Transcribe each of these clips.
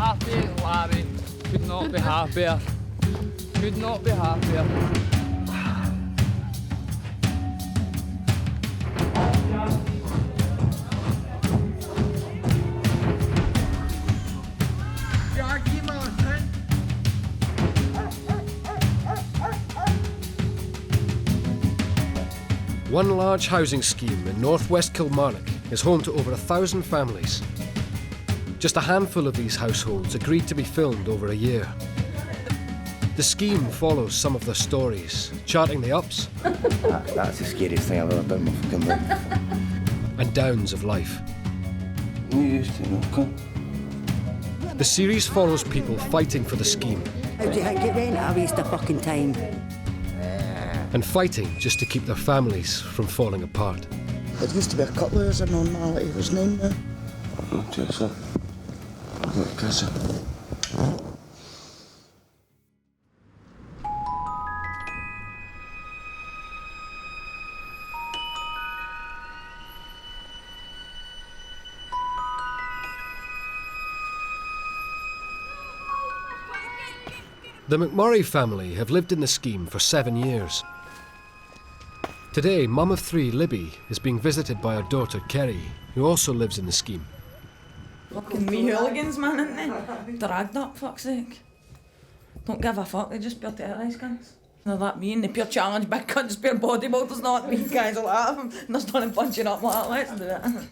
happy, Larry. Could not be happier. Could not be happier. One large housing scheme in northwest Kilmarnock is home to over 1,000 families. Just a handful of these households agreed to be filmed over a year. The scheme follows some of their stories, charting the ups That's the scariest thing I've ever done in my fucking life. and downs of life. You used to know, cunt. The series follows people fighting for the scheme How do you think it went? A waste of fucking time. and fighting just to keep their families from falling apart. There used to be a couple of years of normality, wasn't there? Oh, just that. I've got a kiss her. The McMurray family have lived in the scheme for 7 years. Today, mum of 3, Libby, is being visited by her daughter Kerry, who also lives in the scheme. Fucking wee hooligans, man, ain't they? Dragged up, fuck's sake. Don't give a fuck, they just pure terrorise guys. They're that mean, they pure challenge big cunts, pure bodybuilders, not mean guys, a lot of them. And they're starting punching up like that, let's do it.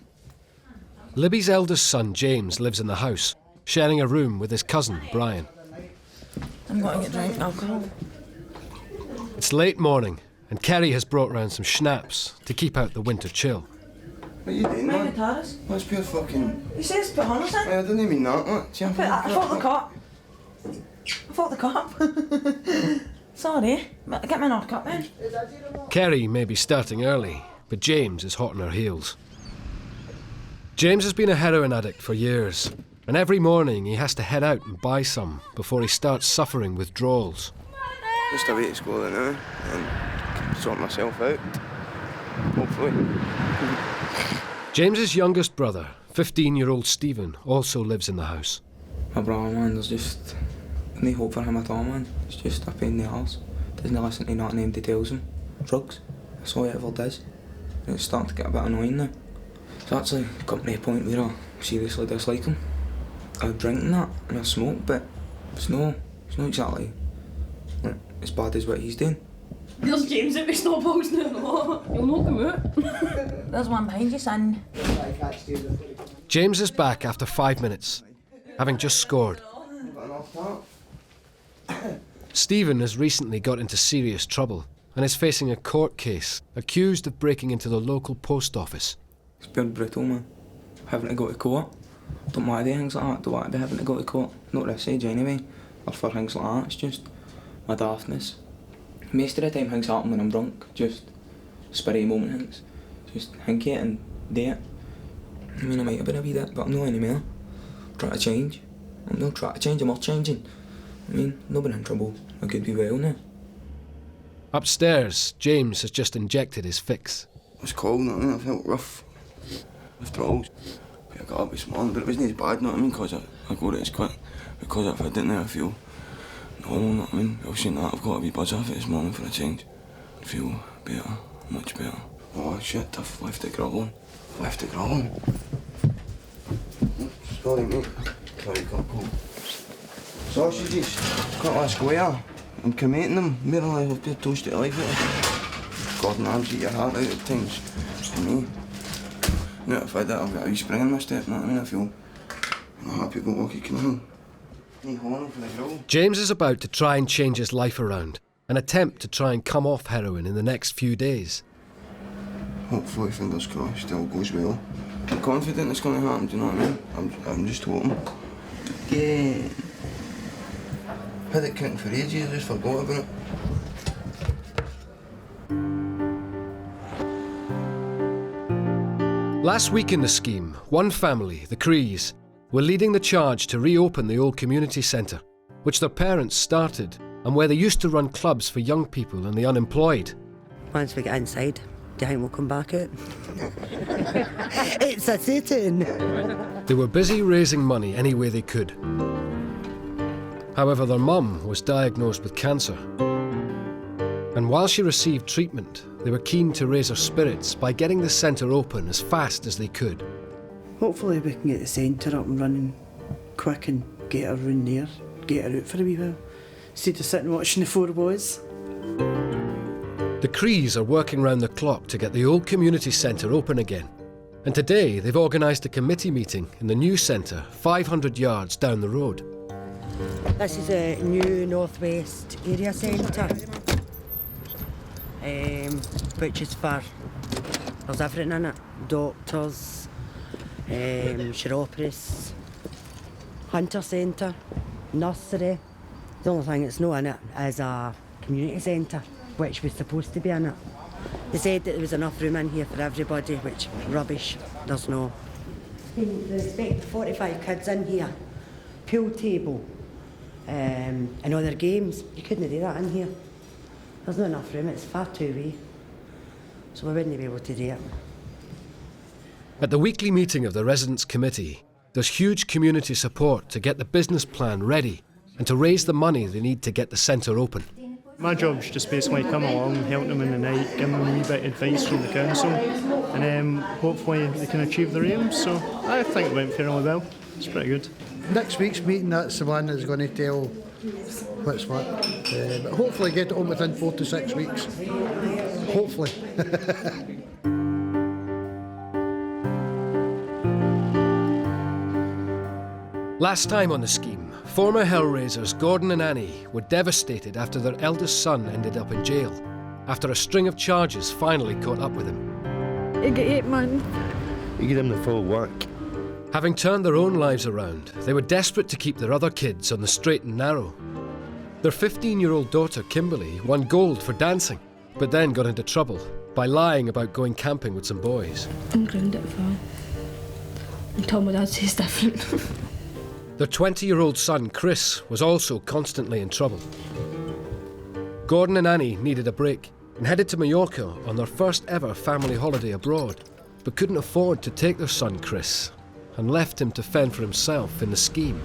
Libby's eldest son, James, lives in the house, sharing a room with his cousin, Brian. I'm going to get drink alcohol. It's late morning, and Kerry has brought round some schnapps to keep out the winter chill. What are you doing, My man? guitarist. That's pure fucking... He says put hummus in. I didn't mean that, man. See, I thought the cup. I thought the cup. Sorry, but get me another cup then. Kerry may be starting early, but James is hot on her heels. James has been a heroin addict for years, and every morning he has to head out and buy some before he starts suffering withdrawals. Just a way to school now and sort myself out. Hopefully. James's youngest brother, 15-year-old Stephen, also lives in the house. My brother, man, there's just no hope for him at all, man. It's just a pain in the arse. Doesn't listen to nothing anybody tells him. Drugs, that's all he ever does. And it's starting to get a bit annoying now. So that's like got to a point where I seriously dislike him. I drink and that, and I smoke, but it's not exactly like, as bad as what he's doing. There's James at my snowballs now. You'll not come out. There's one behind you, son. James is back after 5 minutes, having just scored. Stephen has recently got into serious trouble and is facing a court case, accused of breaking into the local post office. It's pure brutal, man. Having to go to court. Don't want to do things like that. Don't want to be having to go to court. Not this age anyway. Or for things like that. It's just my daftness. Most of the time things happen when I'm drunk. Just spitty moment things. Just think it and do it. I mean, I might have been a wee bit, but I'm not anymore. Try to change. I'm not trying to change, I'm not changing. I mean, not been in trouble. I could be well now. Upstairs, James has just injected his fix. It was cold, you know what I mean? I felt rough. Withdrawals. I got up this morning, but it wasn't as bad, you know what I mean? Because I got it as quick. Because if I didn't, I feel normal, you know what I mean? I've seen that, I've got a wee buzz off it this morning for a change. I feel better, much better. Oh shit, I've left it groveling. Left it groveling. Sorry, mate. Sorry, got cold. Sausages, cut a square. I'm cremating them. More or less, I've been toasted alive. Gordon Ramsay, your heart out at times. For me. Now if I did, I've got a wee spring in my step, you know what I mean? I feel happy about walking coming home. For the grill. James is about to try and change his life around and attempt to try and come off heroin in the next few days. Hopefully, fingers crossed, it all goes well. I'm confident it's going to happen, do you know what I mean? I'm just hoping. Yeah. Had it counting for ages, I just forgot about it. Last week in the scheme, one family, the Crees, were leading the charge to reopen the old community centre, which their parents started and where they used to run clubs for young people and the unemployed. Once we get inside, do you think we'll come back out? It's a Satan. They were busy raising money any way they could. However, their mum was diagnosed with cancer. And while she received treatment, they were keen to raise her spirits by getting the centre open as fast as they could. Hopefully we can get the centre up and running quick and get her round there, get her out for a wee while, instead of sitting watching the four boys. The Crees are working round the clock to get the old community centre open again. And today they've organised a committee meeting in the new centre, 500 yards down the road. This is a new northwest area centre, which is for, there's everything in it, doctors, chiropterists, hunter centre, nursery. The only thing that's not in it is a community centre, which was supposed to be in it. They said that there was enough room in here for everybody, which rubbish, there's no. They expect 45 kids in here, pool table, and other games. You couldn't do that in here. There's not enough room, it's far too wee. So we wouldn't be able to do it. At the weekly meeting of the Residents' Committee, there's huge community support to get the business plan ready and to raise the money they need to get the centre open. My job's just basically come along, help them in the night, give them a wee bit of advice from the council, and hopefully they can achieve their aims. So I think it went fairly well. It's pretty good. Next week's meeting, that's the one that's going to tell what's what. But hopefully get it on within 4 to 6 weeks. Hopefully. Last time on the scheme, former Hellraisers Gordon and Annie were devastated after their eldest son ended up in jail, after a string of charges finally caught up with him. You get 8 months. You give them the full work. Having turned their own lives around, they were desperate to keep their other kids on the straight and narrow. Their 15-year-old daughter, Kimberly, won gold for dancing, but then got into trouble by lying about going camping with some boys. I'm grounded for all. Until my dad says different. Their 20-year-old son, Chris, was also constantly in trouble. Gordon and Annie needed a break and headed to Mallorca on their first ever family holiday abroad, but couldn't afford to take their son, Chris, and left him to fend for himself in the scheme.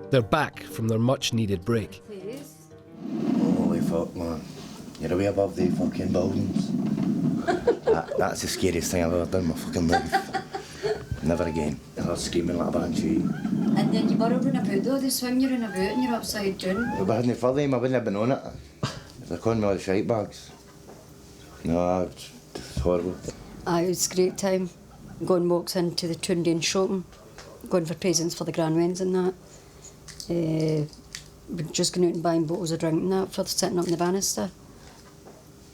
They're back from their much-needed break. Holy fuck, man. You're way above the fucking buildings. That's the scariest thing I've ever done in my fucking life. Never again. I was screaming like a banshee. And then you were running about though, they swing you in about and you're upside down. If I hadn't further him, I wouldn't have been on it. They're calling me all the shite bags. No, it's horrible. Aye, it was a great time. Going walks into the Tundian shopping, going for presents for the grandwens and that. We're just going out and buying bottles of drink and that for sitting up in the banister.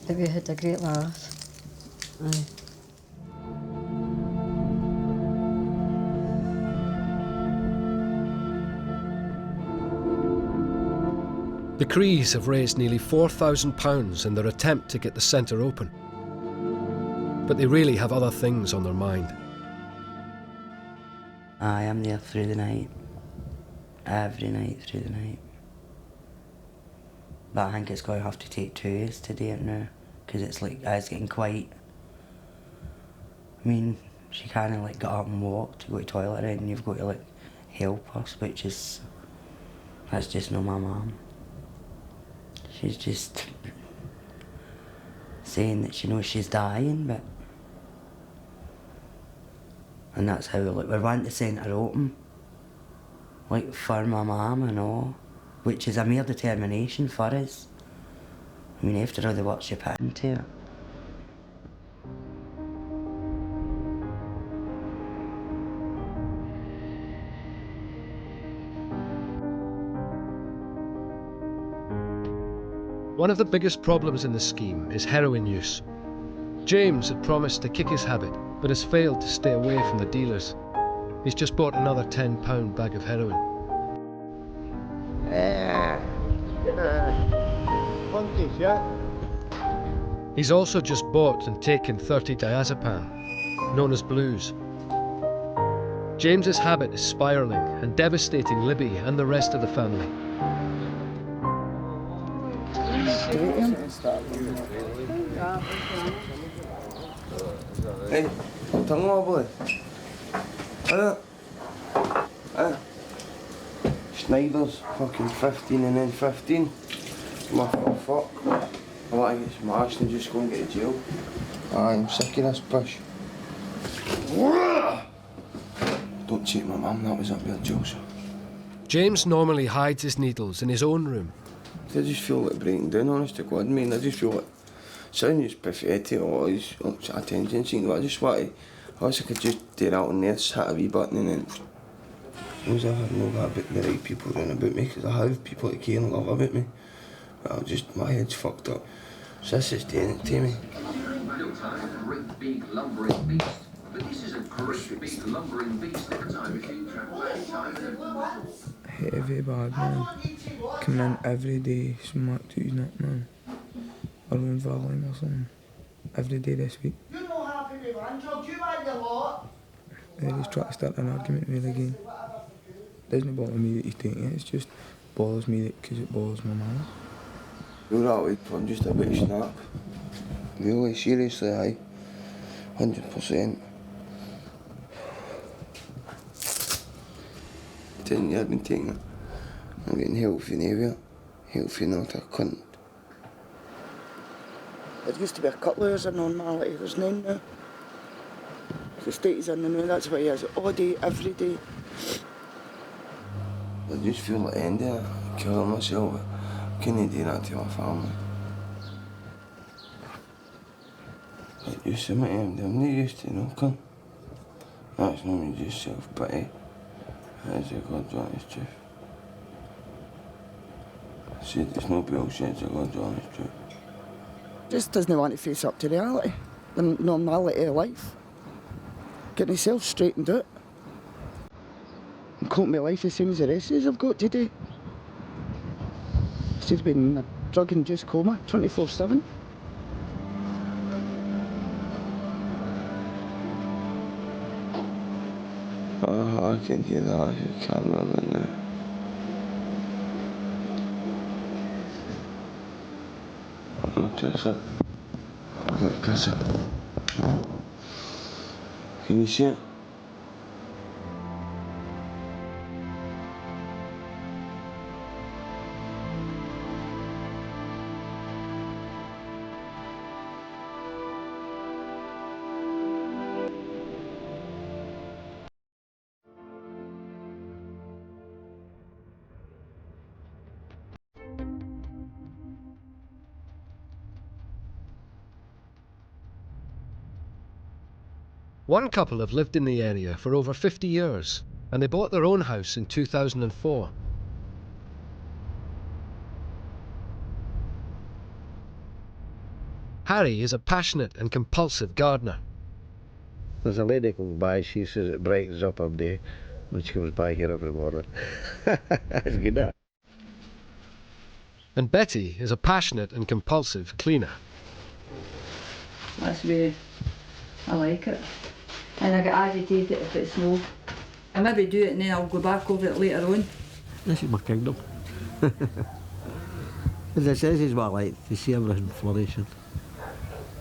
But we had a great laugh. Aye. The Crees have raised nearly £4,000 in their attempt to get the centre open. But they really have other things on their mind. I am there through the night. Every night through the night. But I think it's going to have to take 2 years to do it now, because it's getting quite... I mean, she can't like get up and walk to go to the toilet and you've got to like help us, which is... That's just not my mum. She's just saying that she knows she's dying, but... And that's how, like, we want the centre open. Like, for my mum and all. Which is a mere determination for us. I mean, after all the work she put into it. One of the biggest problems in the scheme is heroin use. James had promised to kick his habit, but has failed to stay away from the dealers. He's just bought another £10 bag of heroin. He's also just bought and taken 30 diazepam, known as blues. James's habit is spiralling and devastating Libby and the rest of the family. Hey, tongue over. Snyder's, fucking 15 and then 15. My fuck. I want to get smashed and just go and get to jail. I'm sick of this push. Don't cheat my mum, that was up there, Joseph. James normally hides his needles in his own room. I just feel like breaking down, honest to God, man. I just feel like sounds pathetic or his attention seeking, but I just want to, I wish I could just do that on there, just hit a wee button and then. I know that about the right people around about me, because I have people that care and love about me. But my head's fucked up. So this is doing it to me. Great big lumbering beast. But this is a great big lumbering beast every time Heavy bad, man. Coming in every day, smacked to his neck, man. Around Valling or something. Every day this week. You're not happy with Landrock, you want your lot. They just try to start an argument with me again. Doesn't bother me that he's taking it, it just bothers me because it bothers my mum. You're that way, I'm just a bit snap. Really, seriously, aye. 100%. 10 years I've been taking it. I'm getting healthy nowhere. Healthy not a cunt. There used to be a couple of hours of normality, there's none now. The state he's in now, that's what he is, all day, every day. I just feel like ending it, killing myself. I couldn't do that to my family. Like you see me, I'm not used to no cunt. That's not me just self-pity. That's a God's honest truth. I said it's no bullshit, it's a God's honest truth. Just doesn't want to face up to reality, the normality of life. Getting himself straightened out. And coping with life the same as the rest of us have got to do. He's been in a drug-induced coma 24/7. Oh, I can hear that, you can't remember now. Look at it. Look at it. Can you see it? One couple have lived in the area for over 50 years, and they bought their own house in 2004. Harry is a passionate and compulsive gardener. There's a lady comes by, she says it brightens up her day when she comes by here every morning. That's good, that. And Betty is a passionate and compulsive cleaner. That's the way I like it. And I get agitated if it's snow. I maybe do it and then I'll go back over it later on. This is my kingdom. As I say, this is what I like, to see everything flourishing.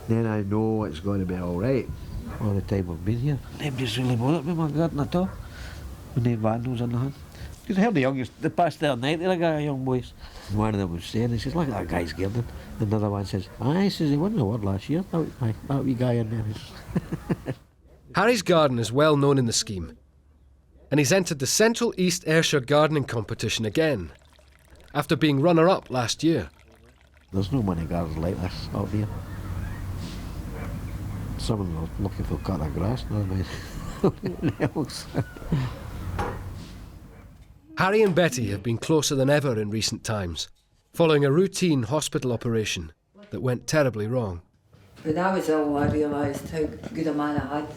Then I know it's going to be alright all the time I've been here. Nobody's really bothered with my garden at all. When they vandals in the hand. Because I heard the youngest, they passed there at night, there a guy, young boys. And one of them was saying, he says, look at that guy's garden. And another one says, aye, says, he won the award last year, that wee guy in there. Harry's garden is well known in the scheme, and he's entered the Central East Ayrshire gardening competition again, after being runner-up last year. There's no many gardens like this out here. Some of them are looking for cut of grass, never mind anything else. Harry and Betty have been closer than ever in recent times, following a routine hospital operation that went terribly wrong. When I was ill, I realised how good a man I had.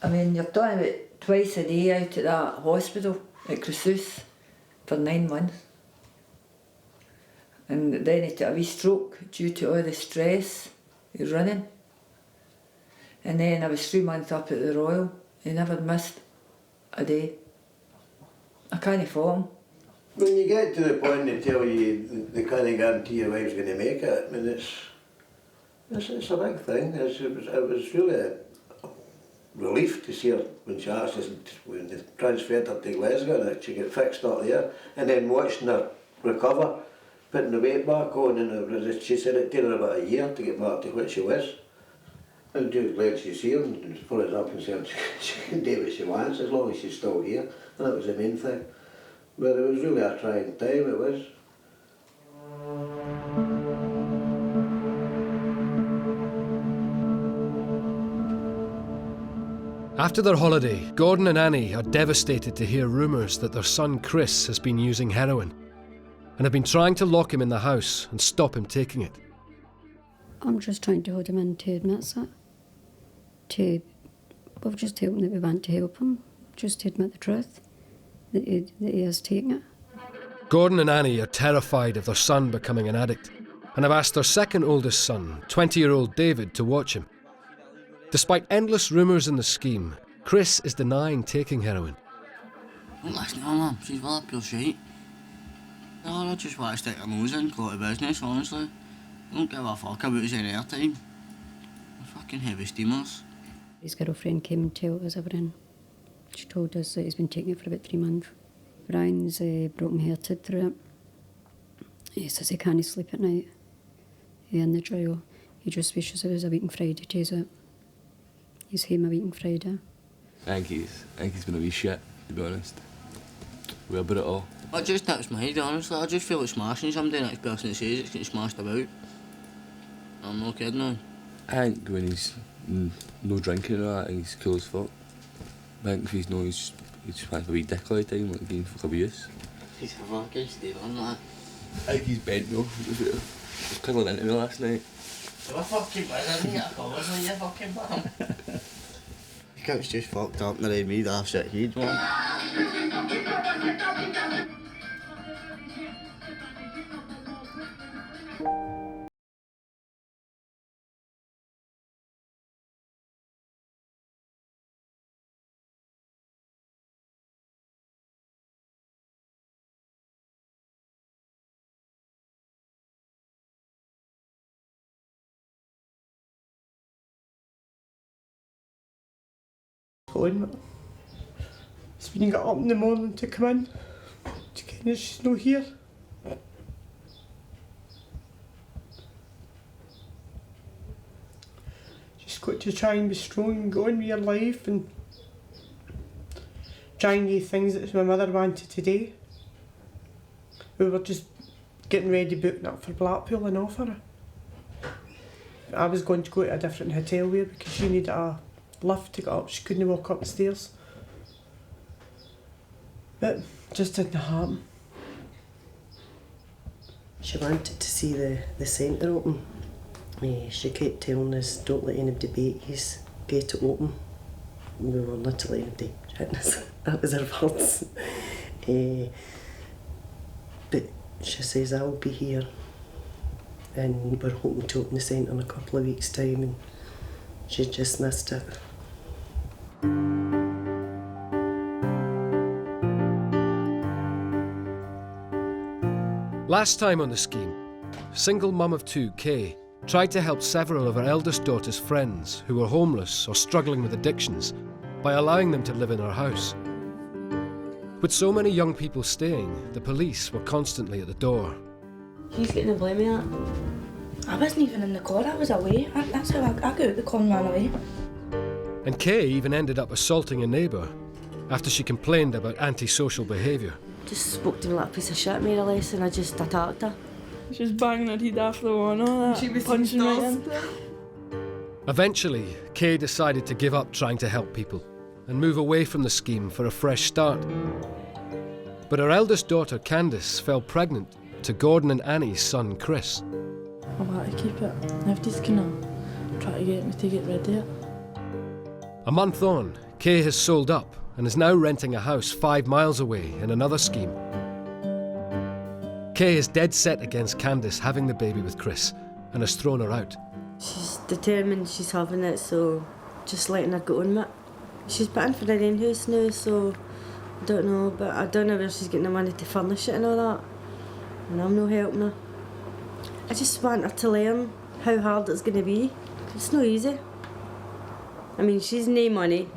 I mean, you're talking about twice a day out at that hospital at Cruces for 9 months. And then he took a wee stroke due to all the stress of running. And then I was 3 months up at the Royal. He never missed a day. I can't fault him. When you get to the point they tell you they can't guarantee your wife's going to make it, I mean, it's a big thing. It was really relief to see her when she actually, when they transferred her to Glasgow, that she got fixed up there, and then watching her recover, putting the weight back on, and she said it took her about a year to get back to what she was. I'm just glad she's here, and as far as I'm concerned, she can do what she wants as long as she's still here, and that was the main thing. But it was really a trying time, it was. After their holiday, Gordon and Annie are devastated to hear rumours that their son Chris has been using heroin and have been trying to lock him in the house and stop him taking it. I'm just trying to hold him in to admit that. We've just told him that we want to help him, just to admit the truth, that he has taken it. Gordon and Annie are terrified of their son becoming an addict and have asked their second oldest son, 20-year-old David, to watch him. Despite endless rumours in the scheme, Chris is denying taking heroin. Don't listen to her, Mum. She's well up your shite. I just want to stick her nose in, go to business, honestly. I don't give a fuck about his any airtime. They're fucking heavy steamers. His girlfriend came and told us everything. She told us that he's been taking it for about 3 months. Brian's broken-hearted through it. He says he can't sleep at night. In the trial, he just wishes it was a week on Friday to use it. He's home a week on Friday. I think he's been a wee shit, to be honest. We're about it all. It just tips my head, honestly. I just feel like smashing somebody. Next person that says it's getting smashed about. I'm not kidding on. I think when he's no drinking and all that, I think he's cool as fuck. I think if he's no, he just wants a wee dick all the time, like getting fuck abuse. He's a fucking stay on that. I think he's bent though. He was cuddling into me last night. You're a fucking man, I didn't get a call, so you're fucking man. The couch just fucked up and they made half shit head, man. Going. It's when you get up in the morning to come in, to kind of she's not here. Just got to try and be strong and go on with your life and try and do things that my mother wanted to do. We were just getting ready, booking up for Blackpool and off her. I was going to go to a different hotel with her because she needed a lift to get up. She couldn't walk up the stairs. But just didn't happen. She wanted to see the centre open. She kept telling us, don't let anybody beat us, get it open. We were not to let anybody hit us. That was her words. But she says, I'll be here. And we're hoping to open the centre in a couple of weeks' time, and she just missed it. Last time on the scheme, single mum of two, Kay, tried to help several of her eldest daughter's friends who were homeless or struggling with addictions by allowing them to live in her house. With so many young people staying, the police were constantly at the door. She's getting the blame of that. I wasn't even in the car, I was away. That's how I got out the car and ran away. And Kay even ended up assaulting a neighbour after she complained about antisocial behaviour. Just spoke to me like a piece of shit, more or less, and I just attacked her. She was banging her head off the wall and all that. She was punching me in. Eventually, Kay decided to give up trying to help people and move away from the scheme for a fresh start. But her eldest daughter, Candice, fell pregnant to Gordon and Annie's son, Chris. I want to keep it. If this can try to get me to get rid of it. A month on, Kay has sold up and is now renting a house 5 miles away in another scheme. Kay is dead set against Candice having the baby with Chris and has thrown her out. She's determined she's having it, so just letting her go on with it. She's paying for her own house now, so I don't know, but I don't know where she's getting the money to furnish it and all that. And I'm not helping her. I just want her to learn how hard it's going to be. It's not easy. I mean, she's no money.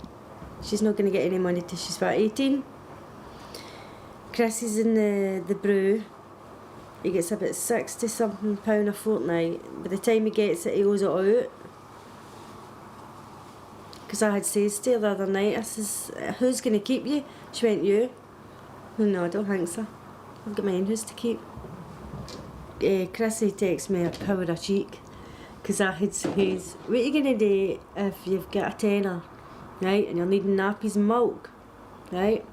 She's not going to get any money till she's about 18. Chris is in the brew. He gets about £60-something a fortnight. By the time he gets it, he owes it out. Because I had says to her the other night, I says, who's going to keep you? She went, you. No, I don't think so. I've got my own house to keep. Chrissy texts me a power of cheek. Because I had says, what are you going to do if you've got a tenner, right, and you're needing nappies and milk, right,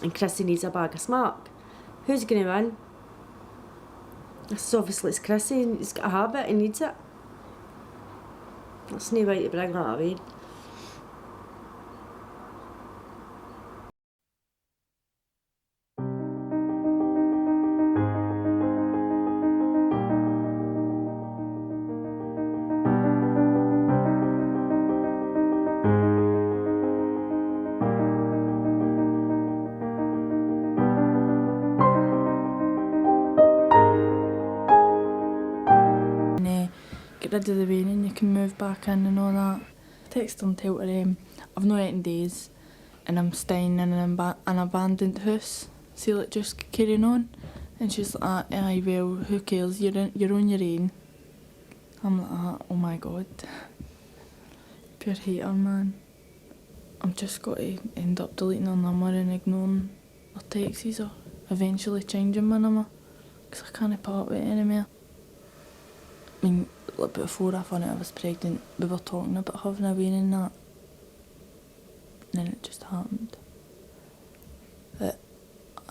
and Chrissy needs a bag of smack? Who's going to win? I says, obviously it's Chrissy, and he's got a habit, he needs it. That's no right to bring that away. Get rid of the rain and you can move back in and all that. Text her and tell her I've no 18 days and I'm staying in an abandoned house. See, like, just carrying on. And she's like, aye, well, who cares, you're on your own. I'm like, oh my God. Pure hater, man. I've just got to end up deleting her number and ignoring her texts or eventually changing my number. Because I can't part with it anymore. I mean, like, before I found out I was pregnant, we were talking about having a wean and that. And then it just happened. But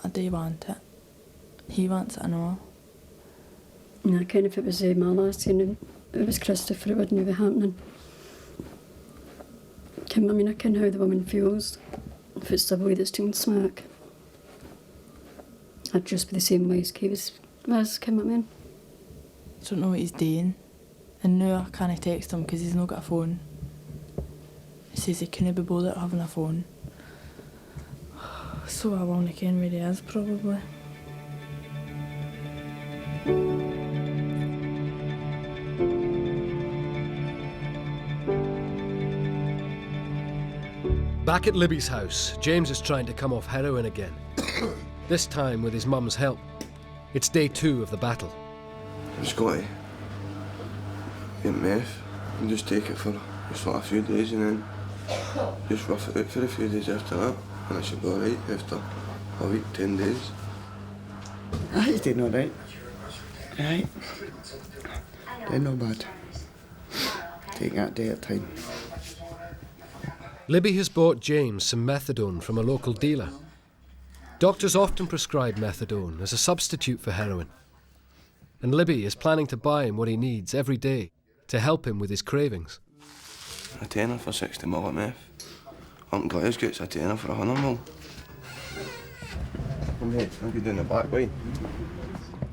I do want it. He wants it, I know. And I kind of, if it was my last year and it was Christopher, it wouldn't be happening. I mean, I ken how the woman feels. If it's the boy that's doing smack, I'd just be the same way as Kay was, Kim, I mean. I don't know what he's doing. And now I can't text him because he's not got a phone. He says he couldn't be bothered having a phone. So I won't ken where he is, probably. Back at Libby's house, James is trying to come off heroin again. This time with his mum's help. It's day 2 of the battle. I've just got to get meth and just take it for just like a few days and then just rough it out for a few days after that, and I should be alright after a week, 10 days. He's doing alright. Right. Doing not bad. Take that day at a time. Libby has bought James some methadone from a local dealer. Doctors often prescribe methadone as a substitute for heroin. And Libby is planning to buy him what he needs every day to help him with his cravings. A tenner for 60 ml of meth. Uncle Gladys gets a tenner for 100 ml. Come here, I'll be doing the back way.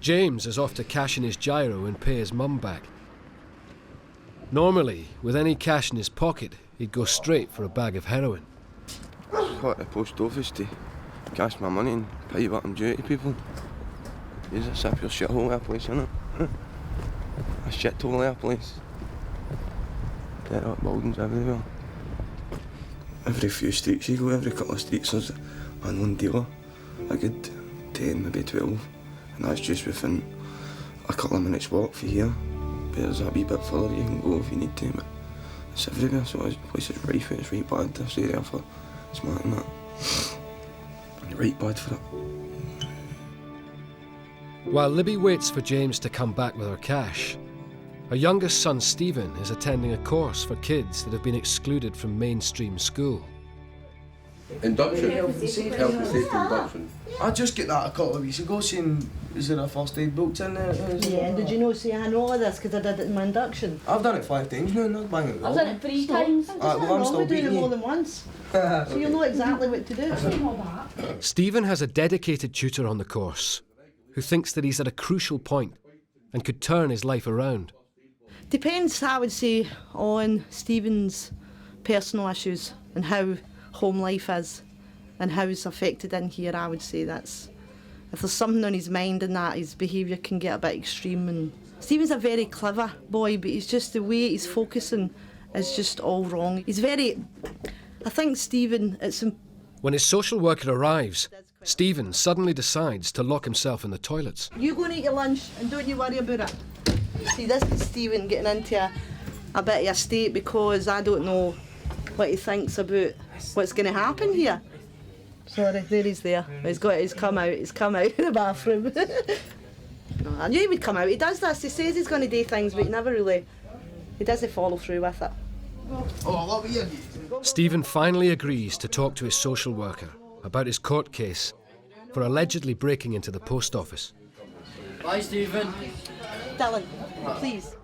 James is off to cash in his gyro and pay his mum back. Normally, with any cash in his pocket, he'd go straight for a bag of heroin. I've got to the post office to cash my money and pipe up and due to people. It's a sapper shithole of a place, isn't it? A shithole of a place. Dead up buildings everywhere. Every few streets you go, every couple of streets there's an unknown dealer. A good 10, maybe 12. And that's just within a couple of minutes walk from here. But there's a wee bit further you can go if you need to, but it's everywhere, so this place is rife, it's right bad, this area for smarting that. Right bad for it. While Libby waits for James to come back with her cash, her youngest son Stephen is attending a course for kids that have been excluded from mainstream school. Induction? Health and safety induction. I just get that a couple of weeks ago saying, is there a first aid booked in there? Yeah, did you know, see, I know all this because I did it in my induction. I've done it 5 times now, not banging it. I've done it 3 times. Well, I'm still doing beating it you. more than once. So you'll know exactly what to do. Stephen has a dedicated tutor on the course who thinks that he's at a crucial point and could turn his life around. Depends, I would say, on Stephen's personal issues and how home life is and how it's affected in here. I would say that's, if there's something on his mind and that, his behaviour can get a bit extreme. And Stephen's a very clever boy, but it's just the way he's focusing is just all wrong. He's very... I think Stephen, When his social worker arrives, Stephen suddenly decides to lock himself in the toilets. You go and eat your lunch and don't you worry about it. See, this is Stephen getting into a bit of a state because I don't know what he thinks about what's going to happen here. Sorry, there he's there. He's come out of the bathroom. No, I knew he would come out. He does this, he says he's going to do things, but he doesn't follow through with it. Stephen finally agrees to talk to his social worker about his court case for allegedly breaking into the post office. Bye, Stephen. Dylan, please.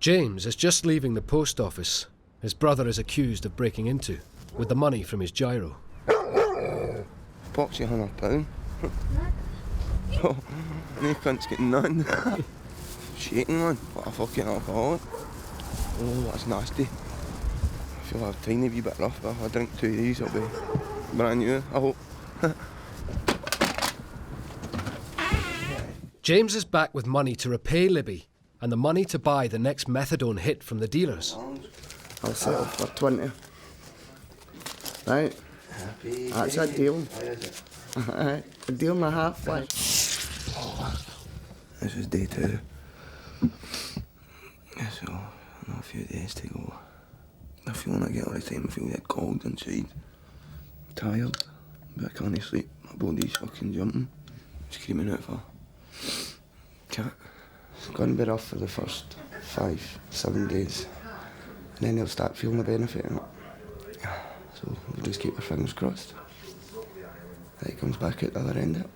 James is just leaving the post office his brother is accused of breaking into with the money from his gyro. Box you £100. Oh, no cunt's getting none. Shaking one, what a fucking alcoholic. Oh, that's nasty. I feel a tiny wee bit rough, but if I drink 2 of these, it'll be brand new, I hope. James is back with money to repay Libby and the money to buy the next methadone hit from the dealers. I'll settle for 20. Right, that's a deal. A deal and a half, like. This is day 2. So, a few days to go. I feel when I get all the time, I feel that cold inside. Tired, but I can't sleep. My body's fucking jumping, screaming out for cat. It's going to be rough for the first 5-7 days, and then they'll start feeling the benefit of it. So we'll just keep our fingers crossed that he comes back at the other end of it.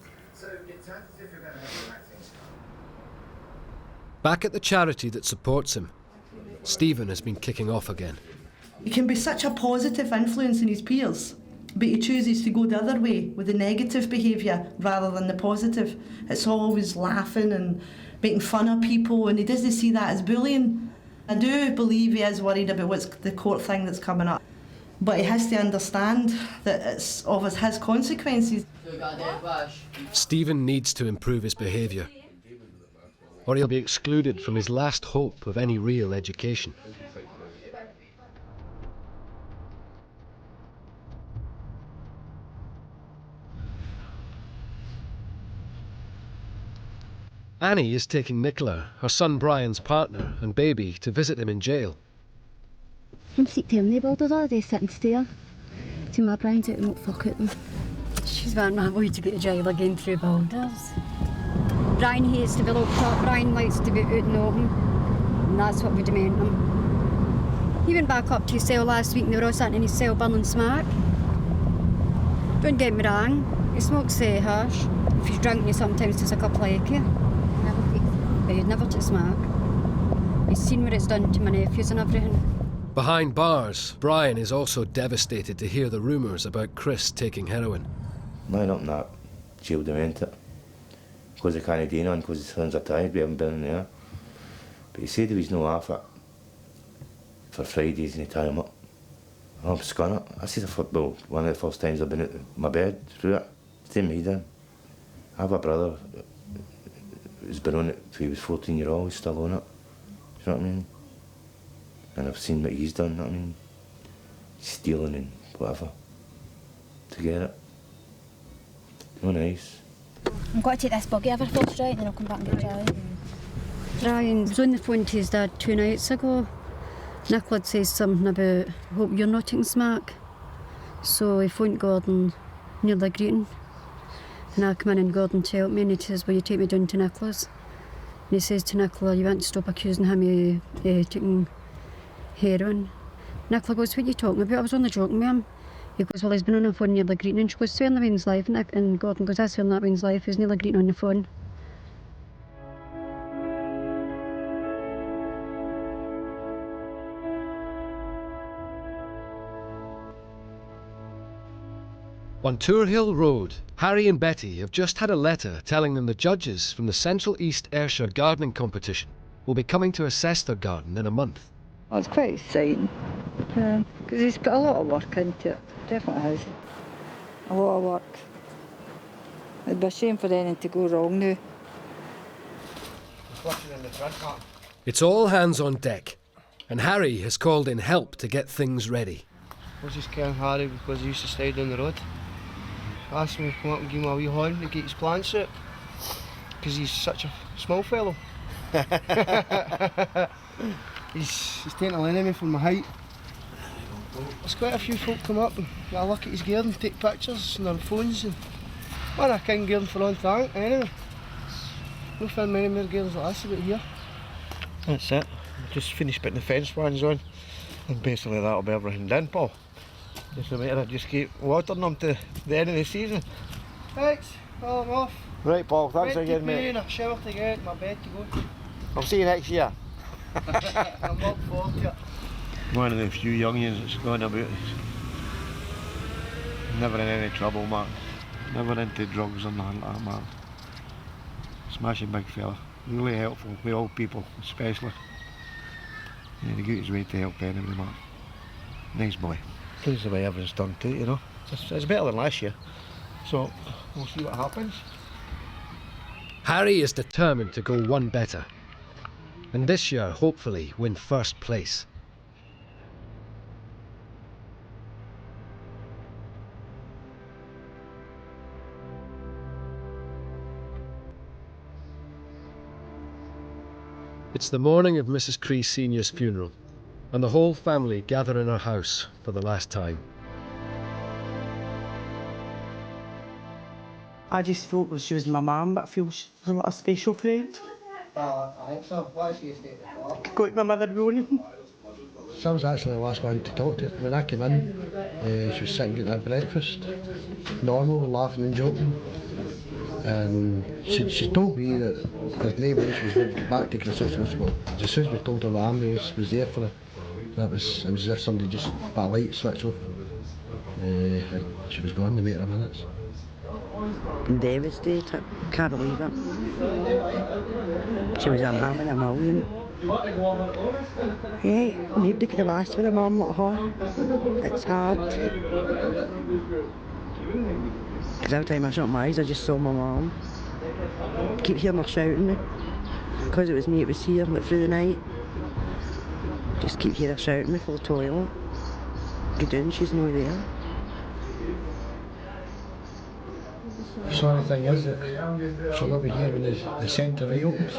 Back at the charity that supports him, Stephen has been kicking off again. He can be such a positive influence in his peers, but he chooses to go the other way with the negative behaviour rather than the positive. It's always laughing and making fun of people, and he doesn't see that as bullying. I do believe he is worried about what's the court thing that's coming up, but he has to understand that it's of his consequences. Stephen needs to improve his behaviour, or he'll be excluded from his last hope of any real education. Annie is taking Nicola, her son Brian's partner, and baby to visit him in jail. I'm sick to him, they boulders all day sitting still. See my Brian's out and won't fuck at them. She's wanting my boy to go to jail again through boulders. Brian hates to be locked up, Brian likes to be out and open, and that's what we demand him. He went back up to his cell last week and they were all sitting in his cell burning smack. Don't get me wrong, he smokes hash. If he's drunk, he sometimes takes a couple of acre. But he'd never take smack. He's seen what it's done to my nephews and everything. Behind bars, Brian is also devastated to hear the rumours about Chris taking heroin. Line up in that jail demented. Because they can't do none, because his hands are tired, we haven't been in there. But he said he was no half it for Fridays and he tie him up. I'm scunning it. I see the football one of the first times I've been at my bed through it. Same he did. I have a brother who's been on it till he was 14-year-old, he's still on it. Do you know what I mean? And I've seen what he's done, you know what I mean? Stealing and whatever to get it. No nice. I've got to take this buggy over first, right, and then I'll come back and get Charlie. Brian was on the phone to his dad 2 nights ago. Nicola says something about, hope you're not taking smack. So he phoned Gordon, nearly greeting. And I come in and Gordon to help me and he says, will you take me down to Nicola's? And he says to Nicola, you want to stop accusing him of taking heroin. Nicola goes, what are you talking about? I was only joking with him. He goes, well, he's been on the phone nearly greeting. And she goes, swearing that means life. And Gordon goes, that's swearing that means life. He's nearly greeting on the phone. On Tour Hill Road, Harry and Betty have just had a letter telling them the judges from the Central East Ayrshire gardening competition will be coming to assess their garden in a month. Oh, it's quite exciting, because he's put a lot of work into it, definitely has. A lot of work. It'd be a shame for anything to go wrong now. It's all hands on deck, and Harry has called in help to get things ready. I was just calling Harry because he used to stay down the road. Asked him to come up and give him a wee horn to get his plants out, because he's such a small fellow. he's taking a enemy from my height. There's quite a few folk come up and get a look at his garden, take pictures on their phones. And well, I can't garden for on time anyway. We'll find many more gardens like this about here. That's it. Just finished putting the fence ones on, and basically that'll be everything done, Paul. Just a matter of just keep watering them to the end of the season. Thanks, well, I'm off. Right, Paul, thanks again, mate. And a shower to get, my bed to go. I'll see you next year. I'm looking forward to it. One of the few youngins that's gone about. Never in any trouble, man. Never into drugs or nothing like that, man. Smashing big fella. Really helpful with old people, especially. Yeah, he got his way to help anybody, man. Nice boy. Pleased the way everything's done too, you know. It's better than last year. So, we'll see what happens. Harry is determined to go one better, and this year hopefully win first place. It's the morning of Mrs. Cree Senior's funeral, and the whole family gather in her house for the last time. I just thought she was my mum, but I feel she's a little special friend. I think so. Why is she staying? Got my mother running. So I was actually the last one to talk to her. When I came in, she was sitting getting her breakfast. Normal, laughing and joking. And she told me that there's neighbours was back to Christmas, but as soon as we told her the ambulance was there for her, it was as if somebody just put a light switch off. And she was gone in a matter of minutes. Devastated, can't believe it. She was having a million. Yeah, nobody could have asked for a mum like her. It's hard. Because every time I shut my eyes I just saw my mum. Keep hearing her shouting me. Because it was me, it was here, like through the night. Just keep hearing her shouting me for the toilet. Go down, she's not there. The sorry thing is that she'll not be here when the centre reopens.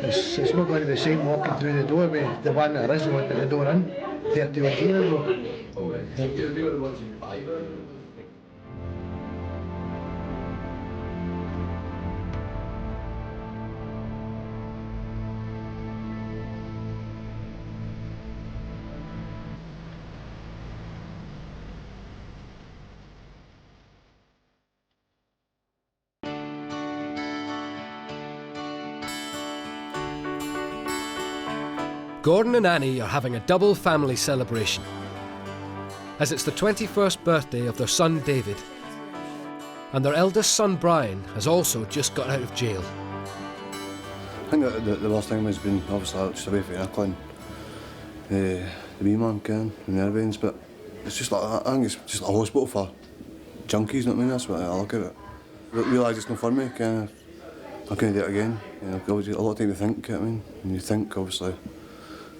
It's not going to be the same walking through the door with the one that is the one at the door in 30 odd years ago. Gordon and Annie are having a double family celebration, as it's the 21st birthday of their son David, and their eldest son Brian has also just got out of jail. I think the worst thing has been obviously just away from Ireland, the wee man Ken, and the Irvines, but it's just like, I think it's just a hospital for junkies, you know what I mean? That's what I look at it. I realise it's not for me, I can't do it again. You know, obviously a lot of time to think, you know what I mean? And you think, obviously,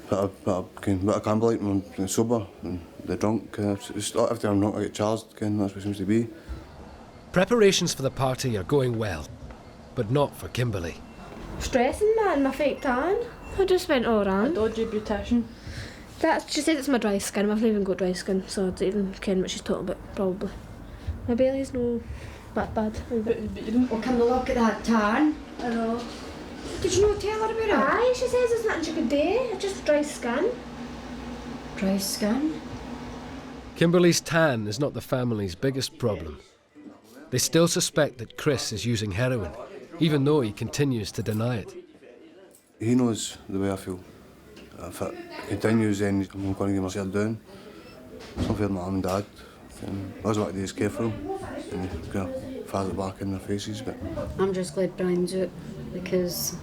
but I can't believe when I'm sober and the drunk. It's just, every time I'm drunk I get charged, that's what it seems to be. Preparations for the party are going well, but not for Kimberly. Stressing, man, my fake tan. I just went all around. A dodgy beautician. She said it's my dry skin. I've not even got dry skin, so I don't even care what she's talking about, probably. My belly's no that bad. Oh, can they look at that tan? I know. Did you not tell her about it? Aye, she says it's nothing she could do. It's just dry skin. Dry skin? Kimberly's tan is not the family's biggest problem. They still suspect that Chris is using heroin, even though he continues to deny it. He knows the way I feel. If it continues, then I'm going to get myself down. It's not fair to my mum and dad. And I was what I do is care for them. And you kind of fire it back in their faces. But I'm just glad Brian's out, because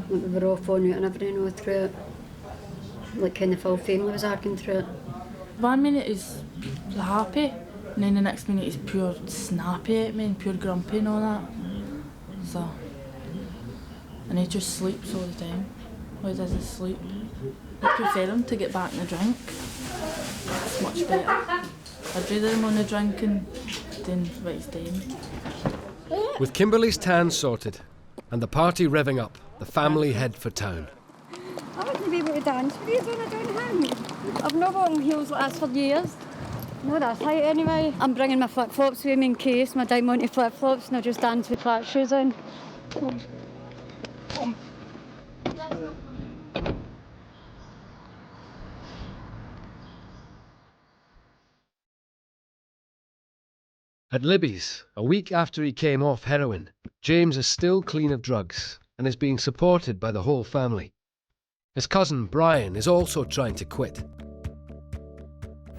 we were all phoning out and everything all through it. Like kind of the full family was arguing through it. 1 minute he's happy, and then the next minute he's pure snappy at me and pure grumpy and all that. So, and he just sleeps all the time. while he's asleep. I prefer him to get back in the drink. It's much better. I'd rather him on the drinking than what he's doing. With Kimberly's tan sorted and the party revving up, the family head for town. I wouldn't be able to dance with these when I don't hang. I've not worn heels like this for years. No, that's height anyway. I'm bringing my flip-flops with me in case, my Diamante flip-flops, and I'll just dance with flat shoes on. At Libby's, a week after he came off heroin, James is still clean of drugs and is being supported by the whole family. His cousin Brian is also trying to quit.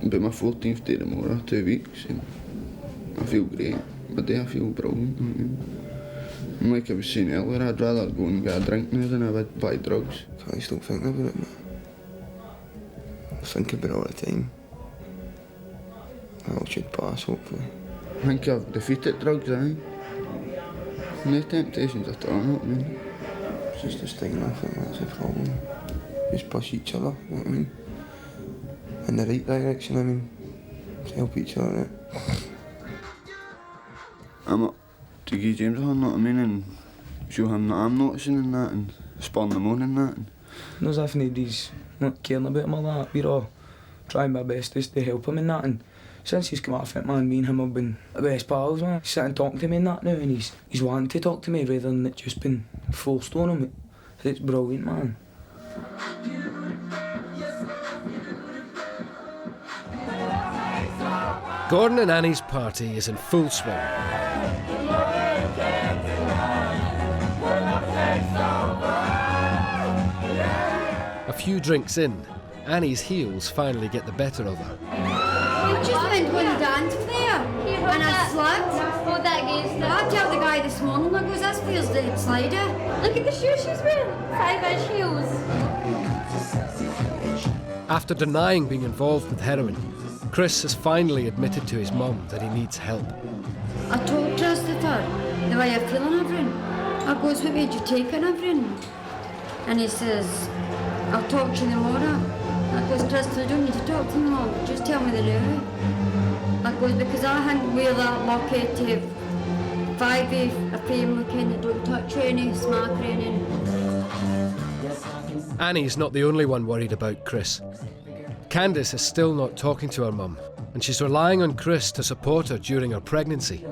About my 14th day tomorrow, 2 weeks, and I feel great. But I feel brilliant. And like I was saying earlier, I'd rather go and get a drink now than I would buy drugs. I just don't think about it, man. I think about it all the time. That should pass, hopefully. I think I've defeated drugs, No temptations at all, not me. It's just a stigma, I think that's the problem. Just push each other, you know what I mean? In the right direction, I mean. To help each other, right? I'm up to give James a hand, know what I mean, and show him that I'm noticing and that, and spurring him on and that. And no, as if nobody's not caring about him or that. We're all trying our best just to help him and that, and since he's come off it, man, me and him have been the best pals, man. He's sitting talking to me and that now, and he's wanting to talk to me rather than it just been forced on him. It's brilliant, man. Gordon and Annie's party is in full swing. A few drinks in, Annie's heels finally get the better of her. We just went on a dance there, and I slipped. Oh, that against I tell the guy this morning, I goes, this feels the slider. Look at the shoes she's wearing, 5-inch heels. After denying being involved with heroin, Chris has finally admitted to his mum that he needs help. I told Christopher the way I'm feeling, everything. I goes, what made you take it, everything? And he says, I'll talk to you tomorrow. I goes, Christopher, you don't need to talk to me, Mum, just tell me the now. I goes, because I think we're that lucky to have 5 of a family kind that don't touch any, smack any. Annie's not the only one worried about Chris. Candice is still not talking to her mum, and she's relying on Chris to support her during her pregnancy.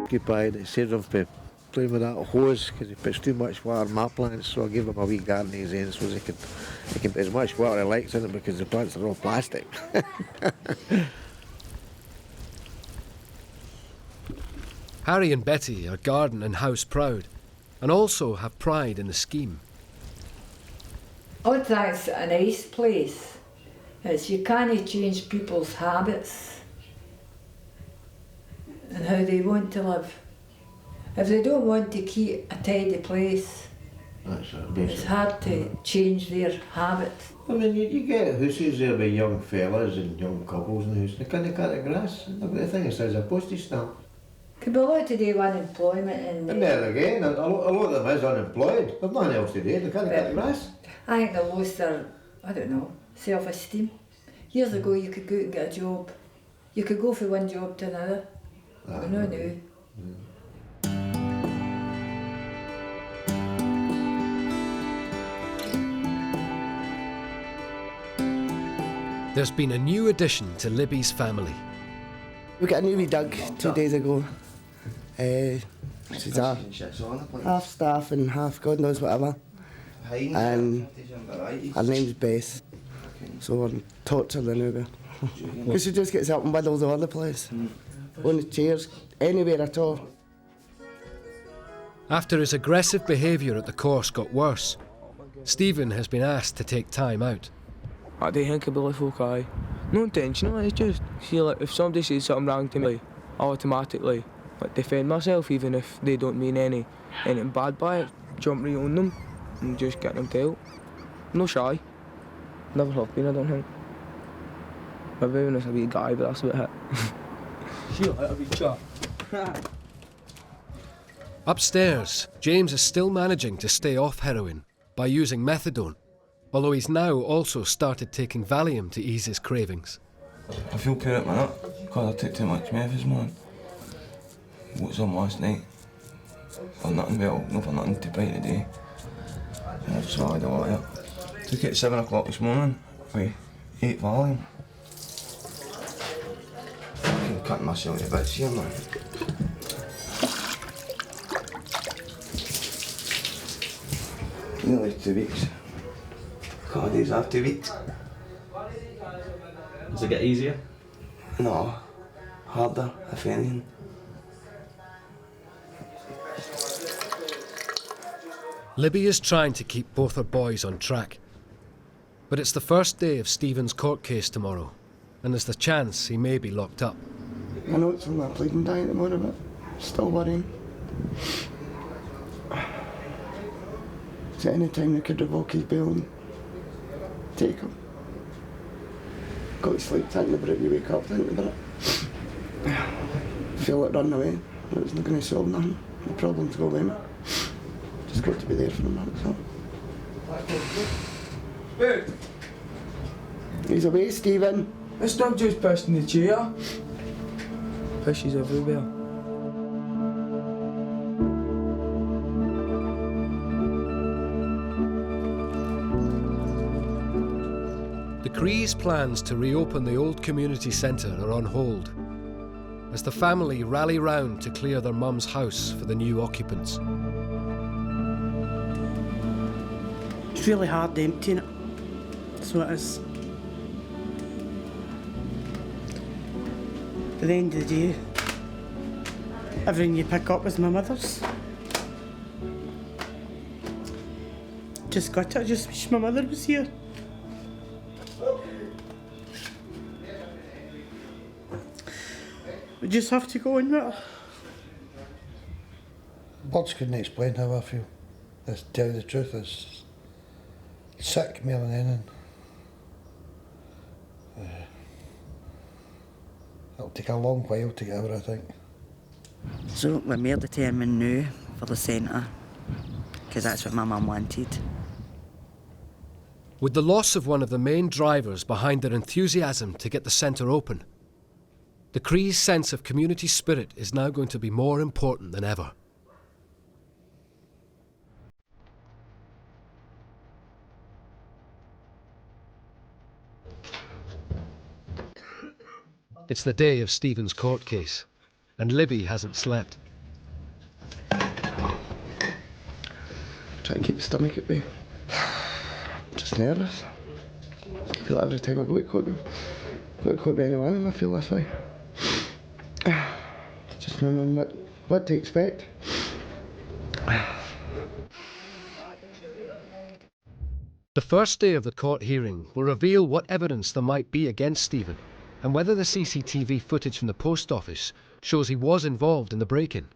Goodbye, they said I've been playing with that hose because he puts too much water in my plants, so I gave him a wee garden at his end so he can put as much water he likes in it because the plants are all plastic. Harry and Betty are garden and house proud, and also have pride in the scheme. I think it's a nice place. You can't change people's habits and how they want to live. If they don't want to keep a tidy place, it's hard to change their habits. I mean, you get houses there with young fellas and young couples in the house, they can't cut the grass. The thing is, there's a postage stamp. Could be a lot to do with unemployment. And there again, a lot of them is unemployed. There's nothing else to do, they can't cut the grass. I think they lost their, I don't know, self-esteem. Years ago you could go out and get a job. You could go from one job to another. But no, now. There's been a new addition to Libby's family. We got a new wee dog 2 days ago. She's half staff and half God knows whatever. And her name's Bess. So we're torturing her now. Because she just gets up and waddles all over the place. On the chairs, anywhere at all. After his aggressive behaviour at the course got worse, Stephen has been asked to take time out. I don't think I'll be like, okay. No intentional, it's just, see, like, if somebody says something wrong to me, I automatically like, defend myself, even if they don't mean anything bad by it. Jump right on them and just get them dealt. No shy. Never have been, I don't think. Maybe when I was a wee guy, but that's about it. See you later, wee chap. Upstairs, James is still managing to stay off heroin by using methadone, although he's now also started taking Valium to ease his cravings. I feel poor at the minute because I took too much meth this morning. What's on last night? For nothing, well, not for nothing to bite today. And I've swallowed a lot of it. Took it at 7 o'clock this morning with 8 Valium. I'm cutting myself to bits here, man. Nearly 2 weeks. A couple of days after 2 weeks. Does it get easier? No, harder, if anything. Libby is trying to keep both her boys on track. But it's the first day of Stephen's court case tomorrow, and there's the chance he may be locked up. I know it's from my bleeding diet at the moment, but still worrying. Is there any time they could revoke his bail and take him? Go to sleep thinking about it, you wake up thinking about it. Feel it running away, but it's not going to solve nothing. The problems go away, mate. Just got to be there for him, that's all. He's away, Stephen. It's not just piss in the chair. Pisses everywhere. The Crees' plans to reopen the old community centre are on hold, as the family rally round to clear their mum's house for the new occupants. It's really hard emptying it. That's what it is. At the end of the day, everything you pick up is my mother's. Just got it, I just wish my mother was here. We just have to go in with her. Words couldn't explain how I feel. To tell you the truth, it's sick more than anything. It'll take a long while to get over, I think. So we're more determined now for the centre, because that's what my mum wanted. With the loss of one of the main drivers behind their enthusiasm to get the centre open, the Crees' sense of community spirit is now going to be more important than ever. It's the day of Stephen's court case, and Libby hasn't slept. Try and keep the stomach at bay. Just nervous. I feel like every time I go to court anyone, I feel this way. Just remember what to expect. The first day of the court hearing will reveal what evidence there might be against Stephen, and whether the CCTV footage from the post office shows he was involved in the break-in.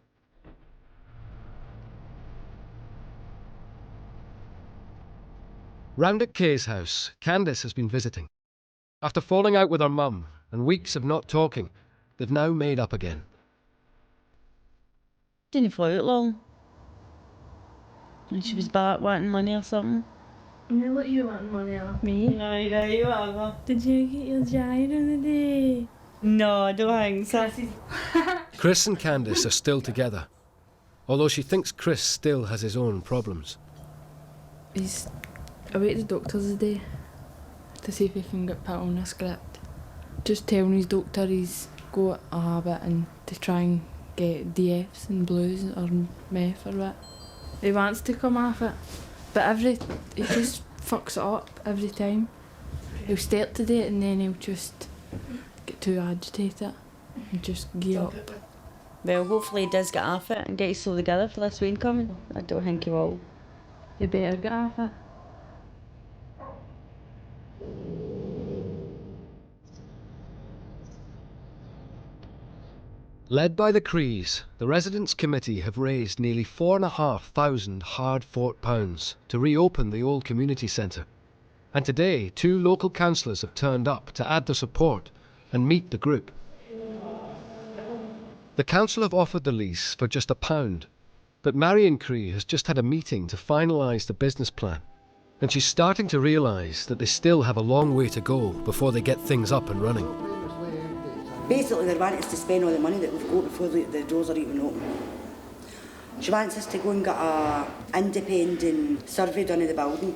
Round at Kay's house, Candice has been visiting. After falling out with her mum and weeks of not talking, they've now made up again. Didn't fall out long. And she was back wanting money or something. Yeah, what you wanting money off me? No, you are. Did you get your gyre on the day? No, I don't think so. Chris and Candice are still together, although she thinks Chris still has his own problems. He's away at the doctor's today to see if he can get put on a script. Just telling his doctor he's got a habit and to try and get DFs and blues or meth or what. He wants to come off it, but he just fucks it up every time. He'll start to do it and then he'll just get too agitated and just give up. Well, hopefully he does get off it and get his soul together for this week coming. I don't think he will. You better get off it. Led by the Crees, the Residents' Committee have raised nearly £4,500 hard-fought pounds to reopen the old community centre. And today, 2 local councillors have turned up to add their support and meet the group. The council have offered the lease for just £1, but Marion Cree has just had a meeting to finalise the business plan, and she's starting to realise that they still have a long way to go before they get things up and running. Basically, they want us to spend all the money that we've got before the doors are even open. She wants us to go and get an independent survey done of the building,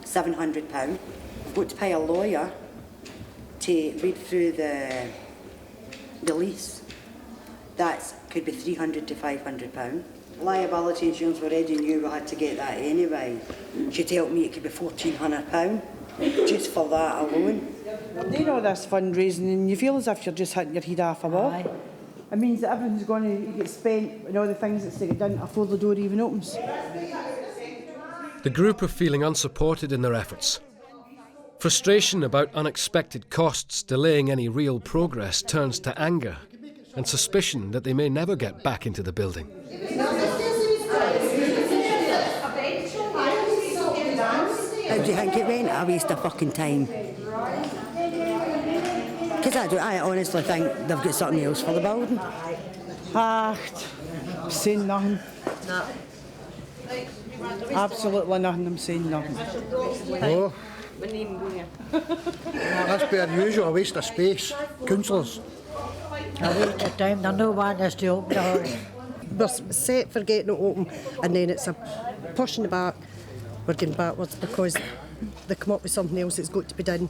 £700. We've got to pay a lawyer to read through the lease. That could be £300 to £500. Liability insurance, we already knew we had to get that anyway. She told me it could be £1,400 just for that alone. Doing all this fundraising and you feel as if you're just hitting your head off a wall. It means that everything's going to get spent and all the things that's to get done before the door even opens. The group are feeling unsupported in their efforts. Frustration about unexpected costs delaying any real progress turns to anger and suspicion that they may never get back into the building. How do you think it went? A waste of fucking time. Because I honestly think they've got something else for the building. Saying nothing. No. Absolutely nothing, I'm saying nothing. Oh. That's per usual, a waste of space. Councillors. A waste of time, they're no wanting us to open the house. We're set for getting it open and then it's a push in the back. We're going backwards because they come up with something else that's got to be done.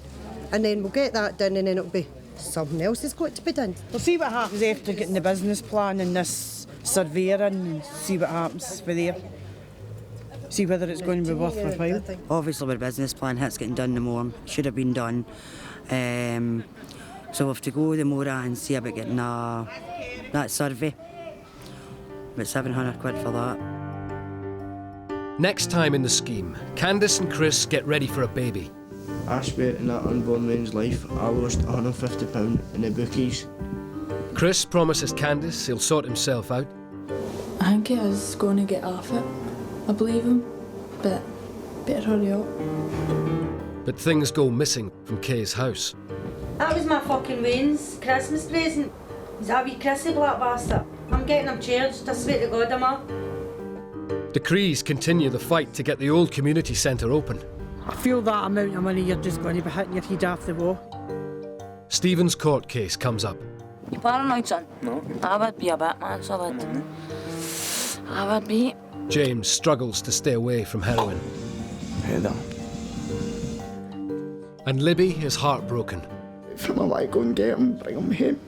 And then we'll get that done and then it'll be something else that's got to be done. We'll see what happens after getting the business plan and this surveyor and see what happens for there. See whether it's going to be worth our while. Obviously, with the business plan, it's getting done the more. Should have been done. So we have to go the more and see about getting that survey. About £700 for that. Next time in the scheme, Candice and Chris get ready for a baby. I spent in that unborn man's life, I lost £150 in the bookies. Chris promises Candice he'll sort himself out. I think he is going to get off it. I believe him, but better hurry up. But things go missing from Kay's house. That was my fucking Wayne's Christmas present. He's that wee Chrissy black bastard. I'm getting him charged, I swear to God I'm up. The Crees continue the fight to get the old community centre open. I feel that amount of money, you're just going to be hitting your head off the wall. Stephen's court case comes up. You paranoid, son? No. I would be a bit, man, so I would. I would be. James struggles to stay away from heroin. Heather. And Libby is heartbroken. If I want to go and get him, bring him home.